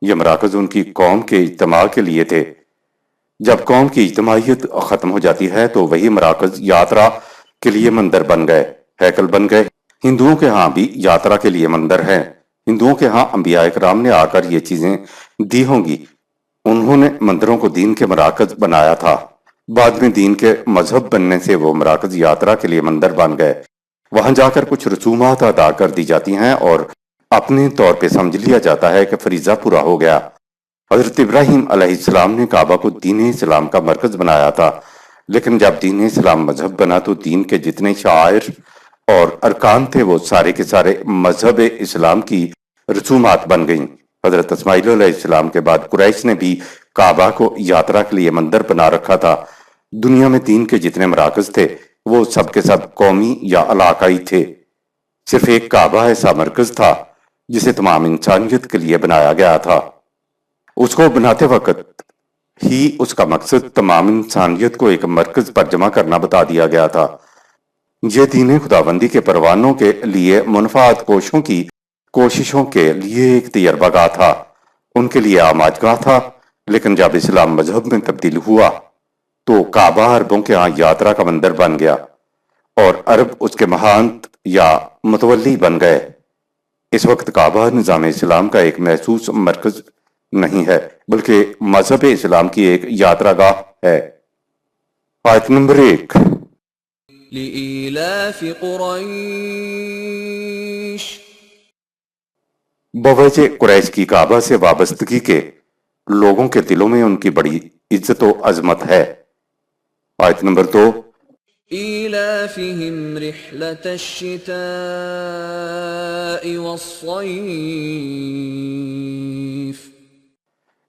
یہ مراکز ان کی قوم کے اجتماع کے لیے تھے۔ جب قوم کی اجتماعیت ختم ہو جاتی ہے تو وہی مراکز یاترا کے لیے مندر بن گئے، ہیکل بن گئے۔ ہندوؤں کے ہاں بھی یاترا کے لیے مندر ہیں۔ ہندوؤں کے ہاں انبیاء کرام نے آ کر یہ چیزیں دی ہوں گی۔ انہوں نے مندروں کو دین کے مراکز بنایا تھا۔ بعد میں دین کے مذہب بننے سے وہ مراکز یاترا کے لیے مندر بن گئے۔ وہاں جا کر کچھ رسومات ادا کر دی جاتی ہیں اور اپنے طور پہ سمجھ لیا جاتا ہے کہ فریضہ پورا ہو گیا۔ حضرت ابراہیم علیہ السلام نے کعبہ کو دین اسلام کا مرکز بنایا تھا، لیکن جب دین اسلام مذہب بنا تو دین کے جتنے شعائر اور ارکان تھے وہ سارے کے سارے مذہب اسلام کی رسومات بن گئیں۔ حضرت اسماعیل علیہ السلام کے بعد قریش نے بھی کعبہ کو یاترا کے لیے مندر بنا رکھا تھا۔ دنیا میں دین کے جتنے مراکز تھے وہ سب کے سب قومی یا علاقائی تھے۔ صرف ایک کعبہ ایسا مرکز تھا جسے تمام انسانیت کے لیے بنایا گیا تھا۔ اس کو بناتے وقت ہی اس کا مقصد تمام انسانیت کو ایک مرکز پر جمع کرنا بتا دیا گیا تھا۔ یہ دین خداوندی کے پروانوں کے لیے منفعت کوشوں کی کوششوں کے لیے ایک تجربہ گاہ تھا، ان کے لیے آماج گاہ تھا۔ لیکن جب اسلام مذہب میں تبدیل ہوا تو کعبہ عربوں کے ہاں یاترا کا مندر بن گیا اور عرب اس کے مہانت یا متولی بن گئے۔ اس وقت کعبہ نظام اسلام کا ایک محسوس مرکز نہیں ہے بلکہ مذہب اسلام کی ایک یاترا گاہ ہے۔ آیت نمبر 1۔ لإيلاف قريش بوجہ قریش کی کعبہ سے وابستگی کے لوگوں کے دلوں میں ان کی بڑی عزت و عظمت ہے۔ آیت نمبر 2۔ إيلافهم رحلة الشتاء والصيف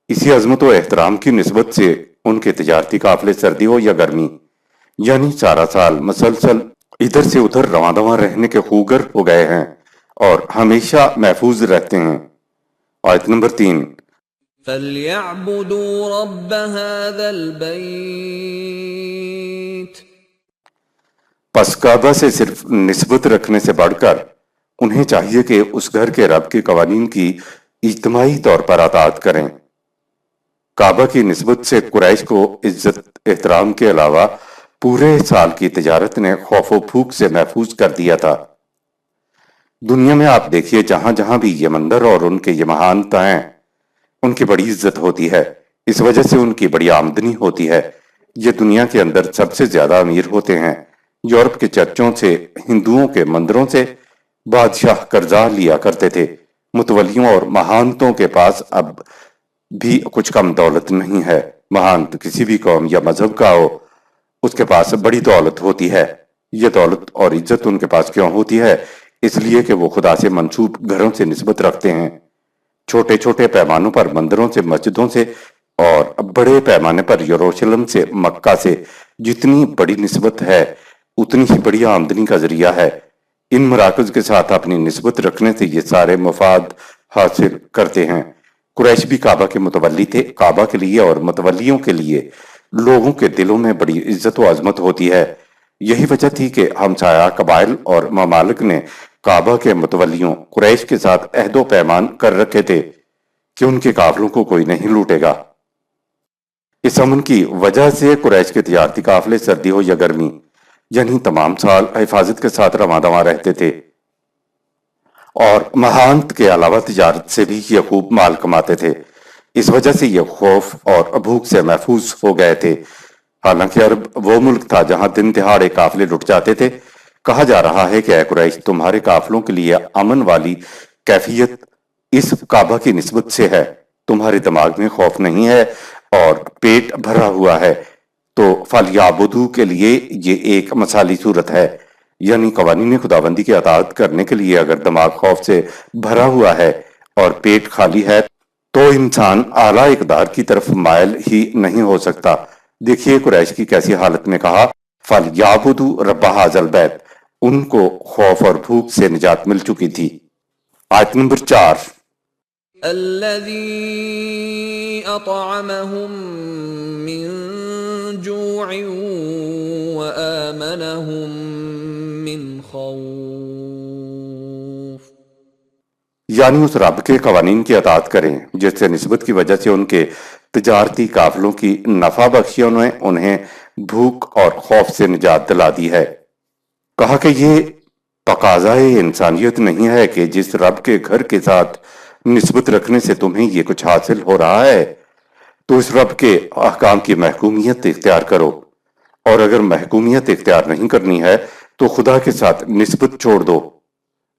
اسی عظمت و احترام کی نسبت سے ان کے تجارتی قافلے سردی ہو یا گرمی یعنی سارا سال مسلسل ادھر سے ادھر رواں دواں رہنے کے خوگر ہو گئے ہیں اور ہمیشہ محفوظ رہتے ہیں۔ آیت نمبر 3۔ فَلْيَعْبُدُوا رَبَّ هَذَا الْبَيْتِ پس کعبہ سے صرف نسبت رکھنے سے بڑھ کر انہیں چاہیے کہ اس گھر کے رب کے قوانین کی اجتماعی طور پر اطاعت کریں۔ کعبہ کی نسبت سے قریش کو عزت احترام کے علاوہ پورے سال کی تجارت نے خوف و پھوک سے محفوظ کر دیا تھا۔ دنیا میں آپ دیکھیے جہاں جہاں بھی یہ مندر اور ان کے یہ مہانتا ہیں ان کی بڑی عزت ہوتی ہے، اس وجہ سے ان کی بڑی آمدنی ہوتی ہے۔ یہ دنیا کے اندر سب سے زیادہ امیر ہوتے ہیں۔ یورپ کے چرچوں سے، ہندوؤں کے مندروں سے بادشاہ قرضہ لیا کرتے تھے۔ متولیوں اور مہانتوں کے پاس اب بھی کچھ کم دولت نہیں ہے۔ مہانت کسی بھی قوم یا مذہب کا ہو، اس کے پاس بڑی دولت ہوتی ہے۔ یہ دولت اور عزت ان کے پاس کیوں ہوتی ہے؟ اس لیے کہ وہ خدا سے منسوب گھروں سے نسبت رکھتے ہیں۔ چھوٹے چھوٹے پیمانوں پر مندروں سے، مسجدوں سے اور بڑے پیمانے پر یروشلم سے، مکہ سے جتنی بڑی نسبت ہے اتنی ہی بڑی آمدنی کا ذریعہ ہے۔ ان مراکز کے ساتھ اپنی نسبت رکھنے سے یہ سارے مفاد حاصل کرتے ہیں۔ قریش بھی کعبہ کے متولی تھے۔ کعبہ کے لیے اور متولیوں کے لیے لوگوں کے دلوں میں بڑی عزت و عظمت ہوتی ہے۔ یہی وجہ تھی کہ ہمسایہ قبائل اور ممالک نے کعبہ کے متولیوں قریش کے ساتھ عہد و پیمان کر رکھے تھے کہ ان کے قافلوں کو کوئی نہیں لوٹے گا۔ اس امن کی وجہ سے قریش کے تجارتی قافلے سردی ہو یا گرمی یعنی تمام سال حفاظت کے ساتھ رواں دواں رہتے تھے، اور مہانت کے علاوہ تجارت سے بھی یہ خوب مال کماتے تھے۔ اس وجہ سے یہ خوف اور بھوک سے محفوظ ہو گئے تھے۔ حالانکہ عرب وہ ملک تھا جہاں دن دہاڑے قافلے لٹ جاتے تھے۔ کہا جا رہا ہے کہ اے قریش، تمہارے قافلوں کے لیے امن والی کیفیت اس کعبہ کی نسبت سے ہے۔ تمہارے دماغ میں خوف نہیں ہے اور پیٹ بھرا ہوا ہے، تو فَلْيَعْبُدُوا کے لیے یہ ایک مثالی صورت ہے، یعنی قوانین خداوندی کی اطاعت کرنے کے لیے اگر دماغ خوف سے بھرا ہوا ہے اور پیٹ خالی ہے تو انسان اعلیٰ اقدار کی طرف مائل ہی نہیں ہو سکتا۔ دیکھیے قریش کی کیسی حالت میں کہا فَلْيَعْبُدُوا رَبَّ هَذَا الْبَيْتِ، ان کو خوف اور بھوک سے نجات مل چکی تھی۔ آیت نمبر 4۔ الذي أطعمهم من جوع وآمنهم من الخوف یعنی اس رب کے قوانین کی اطاعت کریں جس سے نسبت کی وجہ سے ان کے تجارتی قافلوں کی نفع بخشیوں نے انہیں بھوک اور خوف سے نجات دلا دی ہے۔ کہا کہ یہ تقاضائے انسانیت نہیں ہے کہ جس رب کے گھر کے ساتھ نسبت رکھنے سے تمہیں یہ کچھ حاصل ہو رہا ہے تو اس رب کے احکام کی محکومیت اختیار کرو، اور اگر محکومیت اختیار نہیں کرنی ہے تو خدا کے ساتھ نسبت چھوڑ دو۔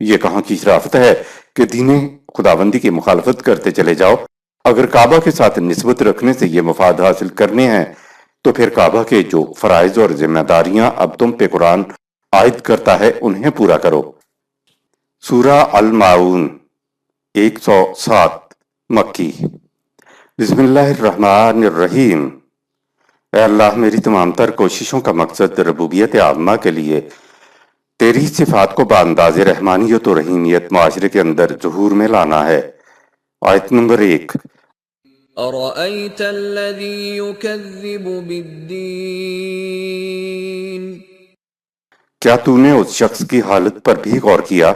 یہ کہاں کی شرافت ہے کہ دین خداوندی کی مخالفت کرتے چلے جاؤ۔ اگر کعبہ کے ساتھ نسبت رکھنے سے یہ مفاد حاصل کرنے ہیں تو پھر کعبہ کے جو فرائض اور ذمہ داریاں اب تم پہ قرآن عائد کرتا ہے انہیں پورا کرو۔ سورہ الماعون 107 مکی۔ بسم اللہ الرحمن الرحیم۔ اے اللہ، میری تمام تر کوششوں کا مقصد ربوبیت عامہ کے لیے تیری صفات کو بانداز رحمانیت و رحیمیت معاشرے کے اندر ظہور میں لانا ہے۔ آیت نمبر 1۔ أرأيت الذي يكذب بالدين کیا تو نے اس شخص کی حالت پر بھی غور کیا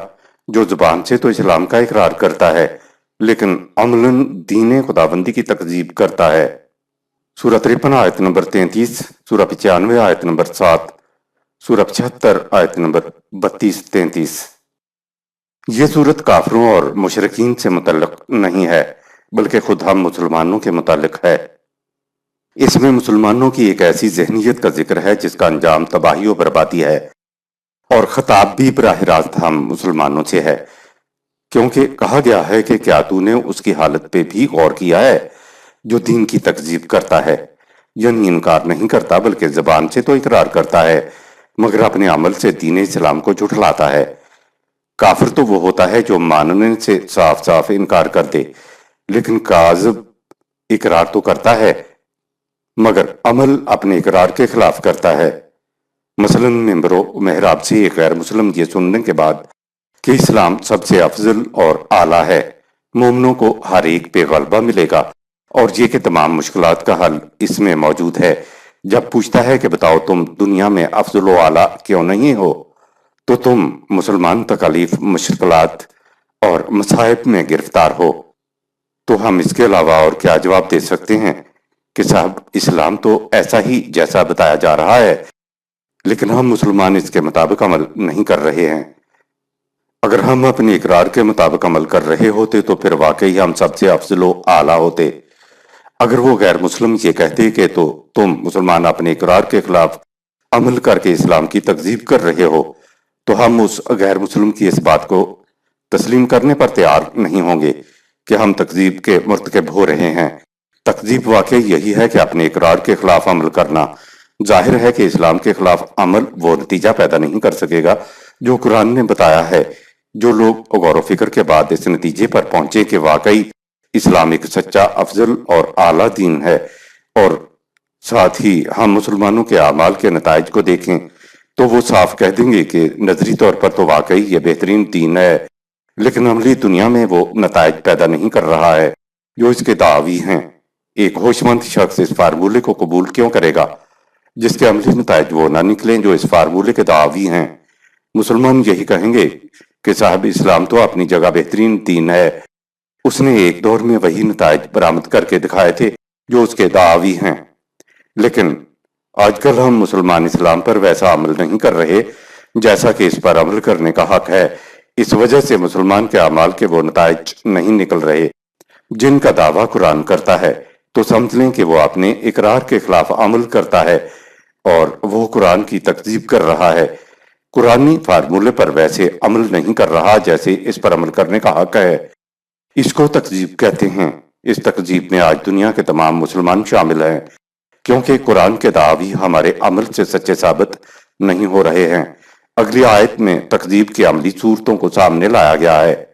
جو زبان سے تو اسلام کا اقرار کرتا ہے لیکن عملاً دین خداوندی کی تکذیب کرتا ہے؟ سورہ 53 آیت نمبر 33، سورہ 95 آیت نمبر 7، سورہ 76 آیت نمبر 32-33۔ یہ صورت کافروں اور مشرکین سے متعلق نہیں ہے بلکہ خود ہم مسلمانوں کے متعلق ہے۔ اس میں مسلمانوں کی ایک ایسی ذہنیت کا ذکر ہے جس کا انجام تباہی و بربادی ہے، اور خطاب بھی براہ راست ہم مسلمانوں سے ہے، کیونکہ کہا گیا ہے کہ کیا تو نے اس کی حالت پہ بھی غور کیا ہے جو دین کی تکذیب کرتا ہے، یعنی انکار نہیں کرتا بلکہ زبان سے تو اقرار کرتا ہے مگر اپنے عمل سے دین اسلام کو جھٹلاتا ہے۔ کافر تو وہ ہوتا ہے جو ماننے سے صاف صاف انکار کر دے لیکن کاذب اقرار تو کرتا ہے مگر عمل اپنے اقرار کے خلاف کرتا ہے۔ مثلا ممبر و محراب سے ایک غیر مسلم یہ سننے کے بعد کہ اسلام سب سے افضل اور اعلیٰ ہے، مومنوں کو ہر ایک پہ غلبہ ملے گا اور یہ کہ تمام مشکلات کا حل اس میں موجود ہے، جب پوچھتا ہے کہ بتاؤ تم دنیا میں افضل و اعلیٰ کیوں نہیں ہو تو تم مسلمان تکالیف، مشکلات اور مصائب میں گرفتار ہو، تو ہم اس کے علاوہ اور کیا جواب دے سکتے ہیں کہ صاحب اسلام تو ایسا ہی جیسا بتایا جا رہا ہے لیکن ہم مسلمان اس کے مطابق عمل نہیں کر رہے ہیں۔ اگر ہم اپنے اقرار کے مطابق عمل کر رہے ہوتے تو پھر واقعی ہم سب سے افضل و اعلیٰ ہوتے۔ اگر وہ غیر مسلم یہ کہتے کہ تو تم مسلمان اپنے اقرار کے خلاف عمل کر کے اسلام کی تکذیب کر رہے ہو تو ہم اس غیر مسلم کی اس بات کو تسلیم کرنے پر تیار نہیں ہوں گے کہ ہم تکذیب کے مرتکب ہو رہے ہیں۔ تکذیب واقعی یہی ہے کہ اپنے اقرار کے خلاف عمل کرنا۔ ظاہر ہے کہ اسلام کے خلاف عمل وہ نتیجہ پیدا نہیں کر سکے گا جو قرآن نے بتایا ہے۔ جو لوگ غور و فکر کے بعد اس نتیجے پر پہنچے کہ واقعی اسلام ایک سچا، افضل اور اعلیٰ دین ہے، اور ساتھ ہی ہم مسلمانوں کے اعمال کے نتائج کو دیکھیں تو وہ صاف کہہ دیں گے کہ نظری طور پر تو واقعی یہ بہترین دین ہے لیکن عملی دنیا میں وہ نتائج پیدا نہیں کر رہا ہے جو اس کے دعوی ہیں۔ ایک ہوش مند شخص اس فارمولے کو قبول کیوں کرے گا جس کے عملی نتائج وہ نہ نکلیں جو اس فارمولے کے دعوی ہیں؟ مسلمان یہی کہیں گے کہ صاحب اسلام تو اپنی جگہ بہترین دین ہے، اس نے ایک دور میں وہی نتائج برآمد کر کے دکھائے تھے جو اس کے دعوی ہیں۔ لیکن آج کل ہم مسلمان اسلام پر ویسا عمل نہیں کر رہے جیسا کہ اس پر عمل کرنے کا حق ہے۔ اس وجہ سے مسلمان کے اعمال کے وہ نتائج نہیں نکل رہے جن کا دعویٰ قرآن کرتا ہے، تو سمجھ لیں کہ وہ اپنے اقرار کے خلاف عمل کرتا ہے اور وہ قرآن کی تکذیب کر رہا ہے۔ قرآنی فارمولے پر ویسے عمل نہیں کر رہا جیسے اس پر عمل کرنے کا حق ہے۔ اس کو تکذیب کہتے ہیں۔ اس تکذیب میں آج دنیا کے تمام مسلمان شامل ہیں کیونکہ قرآن کے دعوی ہمارے عمل سے سچے ثابت نہیں ہو رہے ہیں۔ اگلی آیت میں تکذیب کی عملی صورتوں کو سامنے لایا گیا ہے۔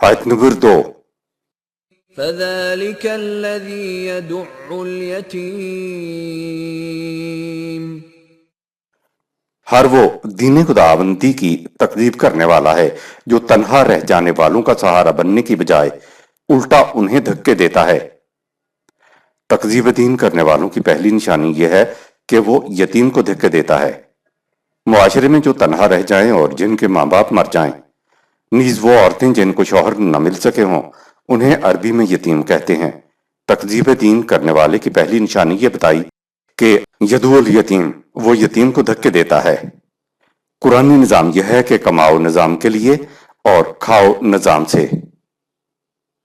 آیت نمبر 2۔ فذلك الذي يدع اليتيم ہر وہ دین خداوندی کی تکذیب کرنے والا ہے جو تنہا رہ جانے والوں کا سہارا بننے کی بجائے الٹا انہیں دھکے دیتا ہے۔ تکذیب دین کرنے والوں کی پہلی نشانی یہ ہے کہ وہ یتیم کو دھکے دیتا ہے۔ معاشرے میں جو تنہا رہ جائیں اور جن کے ماں باپ مر جائیں، نیز وہ عورتیں جن کو شوہر نہ مل سکے ہوں، انہیں عربی میں یتیم کہتے ہیں۔ تکذیب دین کرنے والے کی پہلی نشانی یہ بتائی کہ یدعو الیتیم، وہ یتیم کو دھکے دیتا ہے۔ قرآنی نظام یہ ہے کہ کماؤ نظام کے لیے اور کھاؤ نظام سے۔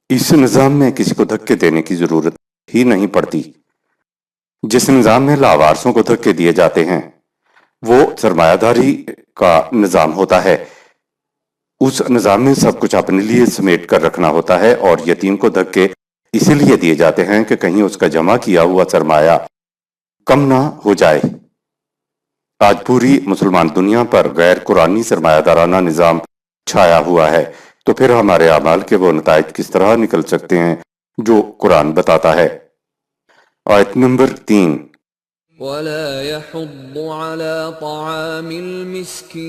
اس نظام میں کسی کو دھکے دینے کی ضرورت ہی نہیں پڑتی۔ جس نظام میں لاوارثوں کو دھکے دیے جاتے ہیں وہ سرمایہ داری کا نظام ہوتا ہے۔ اس نظام میں سب کچھ اپنے لیے سمیٹ کر رکھنا ہوتا ہے، اور یتیم کو دھکے اسی لیے دیے جاتے ہیں کہ کہیں اس کا جمع کیا ہوا سرمایہ کم نہ ہو جائے۔ آج پوری مسلمان دنیا پر غیر قرآنی سرمایہ دارانہ نظام چھایا ہوا ہے، تو پھر ہمارے اعمال کے وہ نتائج کس طرح نکل سکتے ہیں جو قرآن بتاتا ہے۔ آیت نمبر 3۔ ولا يحض على طعام المسكين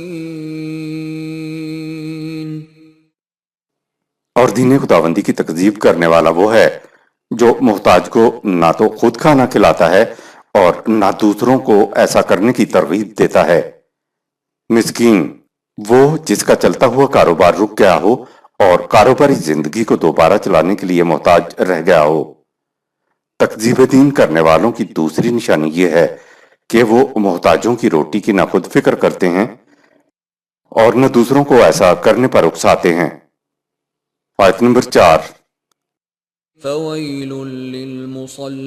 اور دین خداوندی کی تکذیب کرنے والا وہ ہے جو محتاج کو نہ تو خود کھانا کھلاتا ہے اور نہ دوسروں کو ایسا کرنے کی ترغیب دیتا ہے۔ مسکین وہ جس کا چلتا ہوا کاروبار رک گیا ہو اور کاروباری زندگی کو دوبارہ چلانے کے لیے محتاج رہ گیا ہو۔ تکذیب دین کرنے والوں کی دوسری نشانی یہ ہے کہ وہ محتاجوں کی روٹی کی نہ خود فکر کرتے ہیں اور نہ دوسروں کو ایسا کرنے پر اکساتے ہیں۔ آیت نمبر 4۔ فويل للمصلين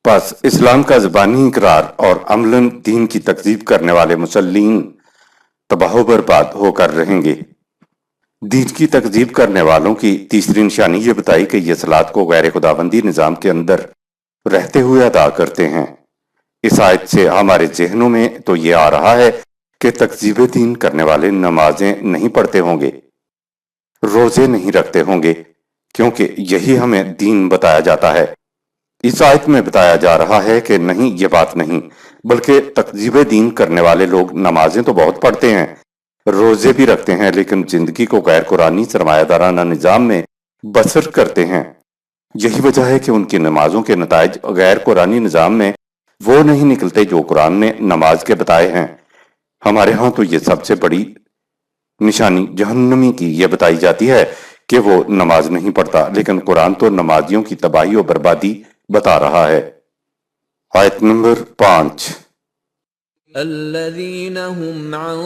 پس اسلام کا زبانی اقرار اور عملاً دین کی تکذیب کرنے والے مسلین تباہ و برباد ہو کر رہیں گے۔ دین کی تکذیب کرنے والوں کی تیسری نشانی یہ بتائی کہ یہ صلاۃ کو غیر خداوندی نظام کے اندر رہتے ہوئے ادا کرتے ہیں۔ اس آیت سے ہمارے ذہنوں میں تو یہ آ رہا ہے کہ تکذیب دین کرنے والے نمازیں نہیں پڑھتے ہوں گے، روزے نہیں رکھتے ہوں گے، کیونکہ یہی ہمیں دین بتایا جاتا ہے۔ اس آیت میں بتایا جا رہا ہے کہ نہیں، یہ بات نہیں، بلکہ تکذیب دین کرنے والے لوگ نمازیں تو بہت پڑھتے ہیں، روزے بھی رکھتے ہیں، لیکن زندگی کو غیر قرآنی سرمایہ دارانہ نظام میں بسر کرتے ہیں۔ یہی وجہ ہے کہ ان کی نمازوں کے نتائج غیر قرآنی نظام میں وہ نہیں نکلتے جو قرآن نے نماز کے بتائے ہیں۔ ہمارے ہاں تو یہ سب سے بڑی نشانی جہنمی کی یہ بتائی جاتی ہے کہ وہ نماز نہیں پڑھتا، لیکن قرآن تو نمازیوں کی تباہی و بربادی بتا رہا ہے۔ آیت نمبر 5۔ الذين هم عن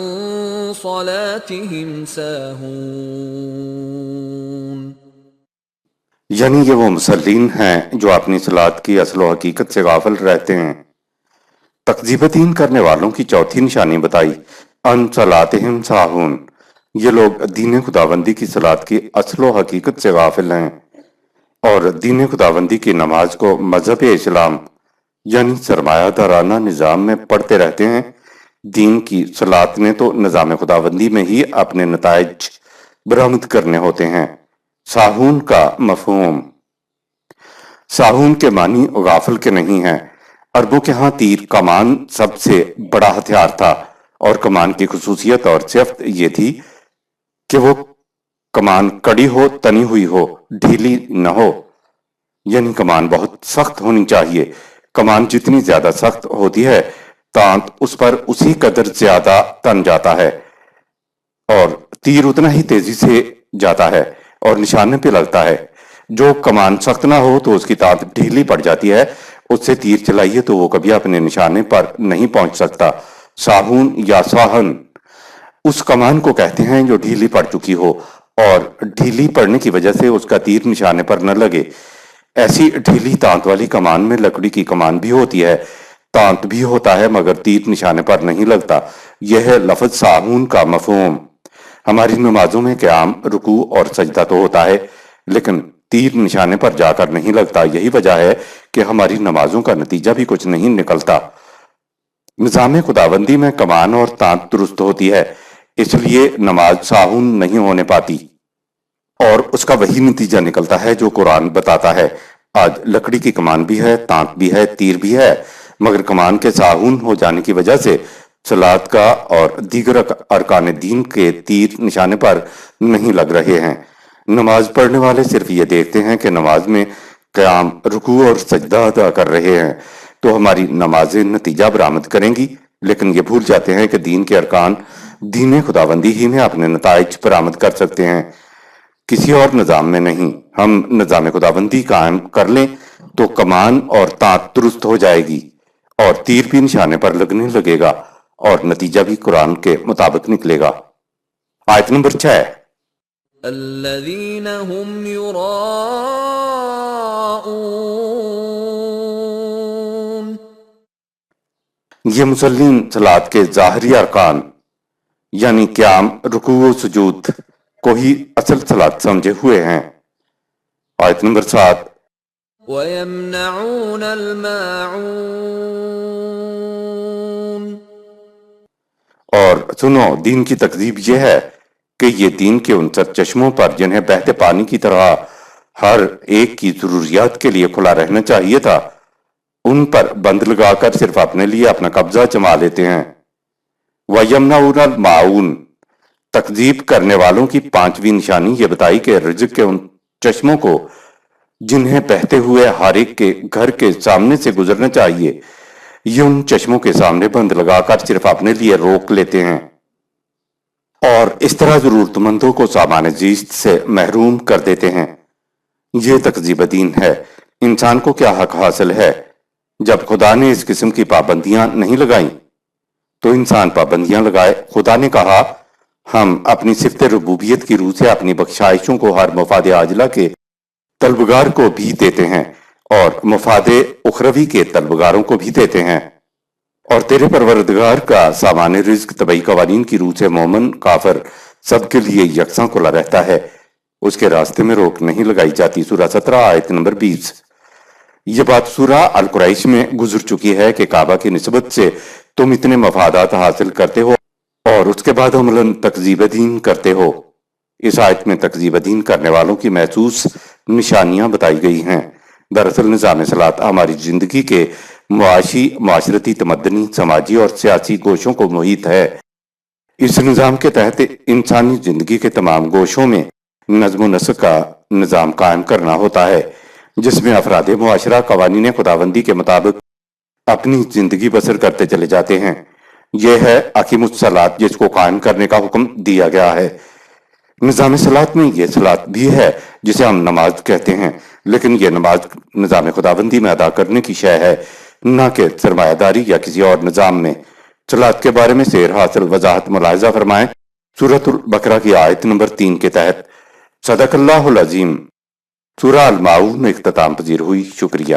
صلاتهم ساهون یعنی یہ وہ مصلین ہیں جو اپنی صلاۃ کی اصل و حقیقت سے غافل رہتے ہیں۔ تکذیب دین کرنے والوں کی چوتھی نشانی بتائی، ان صلاتہم ساہون، یہ لوگ دین خداوندی کی صلاۃ کی اصل و حقیقت سے غافل ہیں اور دین خداوندی کی نماز کو مذہب اسلام یعنی سرمایہ دارانہ نظام میں پڑھتے رہتے ہیں۔ دین کی صلاۃ نے تو نظام خداوندی میں ہی اپنے نتائج برآمد کرنے ہوتے ہیں۔ ساہون کا مفہوم، ساہون کے معنی غافل کے نہیں ہیں۔ عربوں کے ہاں تیر کمان سب سے بڑا ہتھیار تھا، اور کمان کی خصوصیت اور صفت یہ تھی کہ وہ کمان کڑی ہو، تنی ہوئی ہو، ڈھیلی نہ ہو، یعنی کمان بہت سخت ہونی چاہیے۔ کمان جتنی زیادہ سخت ہوتی ہے تانت اس پر اسی قدر زیادہ تن جاتا ہے، اور تیر اتنا ہی تیزی سے جاتا ہے اور نشانے پہ لگتا ہے۔ جو کمان سخت نہ ہو تو اس کی تانت ڈھیلی پڑ جاتی ہے، اس سے تیر چلائیے تو وہ کبھی اپنے نشانے پر نہیں پہنچ سکتا۔ ساہون یا ساہن اس کمان کو کہتے ہیں جو ڈھیلی پڑ چکی ہو اور ڈھیلی پڑنے کی وجہ سے اس کا تیر نشانے پر نہ لگے۔ ایسی ڈھیلی تانت والی کمان میں لکڑی کی کمان بھی ہوتی ہے، تانت بھی ہوتا ہے، مگر تیر نشانے پر نہیں لگتا۔ یہ ہے لفظ ساہون کا مفہوم۔ ہماری نمازوں میں قیام، رکوع اور سجدہ تو ہوتا ہے، لیکن تیر نشانے پر جا کر نہیں لگتا۔ یہی وجہ ہے کہ ہماری نمازوں کا نتیجہ بھی کچھ نہیں نکلتا۔ نظام خداوندی میں کمان اور تانت درست ہوتی ہے، اس لیے نماز ساہون نہیں ہونے پاتی، اور اس کا وہی نتیجہ نکلتا ہے جو قرآن بتاتا ہے۔ آج لکڑی کی کمان بھی ہے، تانت بھی ہے، تیر بھی ہے، مگر کمان کے ساہون ہو جانے کی وجہ سے صلاۃ کا اور دیگر ارکان دین کے تیر نشانے پر نہیں لگ رہے ہیں۔ نماز پڑھنے والے صرف یہ دیکھتے ہیں کہ نماز میں قیام، رکوع اور سجدہ ادا کر رہے ہیں، تو ہماری نمازیں نتیجہ برآمد کریں گی، لیکن یہ بھول جاتے ہیں کہ دین کے ارکان دین خداوندی ہی میں اپنے نتائج برآمد کر سکتے ہیں، کسی اور نظام میں نہیں۔ ہم نظام خداوندی قائم کر لیں تو کمان اور تانت درست ہو جائے گی، اور تیر بھی نشانے پر لگنے لگے گا، اور نتیجہ بھی قرآن کے مطابق نکلے گا۔ آیت نمبر 6۔ الذين هم يراءون یہ مسلم صلاۃ کے ظاہری ارکان یعنی قیام، رکوع و سجود کو ہی اصل صلاۃ سمجھے ہوئے ہیں۔ آیت نمبر 7۔ ويمنعون الماعون اور سنو، دین کی تکذیب یہ ہے کہ یہ دین کے ان چشموں پر جنہیں بہتے پانی کی طرح ہر ایک کی ضروریات کے لیے کھلا رہنا چاہیے تھا، ان پر بند لگا کر صرف اپنے لیے اپنا قبضہ جما لیتے ہیں۔ وَيَمْنَعُونَ الْمَاعُونَ، تکذیب کرنے والوں کی پانچویں نشانی یہ بتائی کہ رزق کے ان چشموں کو جنہیں بہتے ہوئے ہر ایک کے گھر کے سامنے سے گزرنا چاہیے، یہ ان چشموں کے سامنے بند لگا کر صرف اپنے لیے روک لیتے ہیں، اور اس طرح ضرورت مندوں کو سامان زیست سے محروم کر دیتے ہیں۔ یہ تکذیب دین ہے۔ انسان کو کیا حق حاصل ہے؟ جب خدا نے اس قسم کی پابندیاں نہیں لگائیں تو انسان پابندیاں لگائے۔ خدا نے کہا، ہم اپنی صفت ربوبیت کی روح سے اپنی بخشائشوں کو ہر مفاد عاجلہ کے طلبگار کو بھی دیتے ہیں اور مفاد اخروی کے طلبگاروں کو بھی دیتے ہیں، اور تیرے پروردگار کا سامان رزق طبعی قوانین کی روح سے مومن کافر سب کے لیے یکساں کھلا رہتا ہے، اس کے راستے میں روک نہیں لگائی جاتی۔ سورہ 17 آیت نمبر 20۔ یہ بات سورہ القریش میں گزر چکی ہے کہ کعبہ کی نسبت سے تم اتنے مفادات حاصل کرتے ہو اور اس کے بعد عملاً تکذیب دین کرتے ہو۔ اس آیت میں تکذیب دین کرنے والوں کی محسوس نشانیاں بتائی گئی ہیں۔ دراصل نظام صلاۃ ہماری زندگی کے معاشی، معاشرتی، تمدنی، سماجی اور سیاسی گوشوں کو محیط ہے۔ اس نظام کے تحت انسانی زندگی کے تمام گوشوں میں نظم و نسق کا نظام قائم کرنا ہوتا ہے، جس میں افراد معاشرہ قوانین خداوندی کے مطابق اپنی زندگی بسر کرتے چلے جاتے ہیں۔ یہ ہے اقیموا الصلاۃ، جس کو قائم کرنے کا حکم دیا گیا ہے۔ نظام صلاۃ میں یہ صلاۃ بھی ہے جسے ہم نماز کہتے ہیں، لیکن یہ نماز نظام خداوندی میں ادا کرنے کی شے ہے، نہ کہ سرمایہ داری یا کسی اور نظام میں۔ صلاۃ کے بارے میں سیر حاصل وضاحت ملاحظہ فرمائیں سورۃ البقرہ کی آیت نمبر 3 کے تحت۔ صدق اللہ العظیم۔ سورہ الماعون اختتام پذیر ہوئی۔ شکریہ۔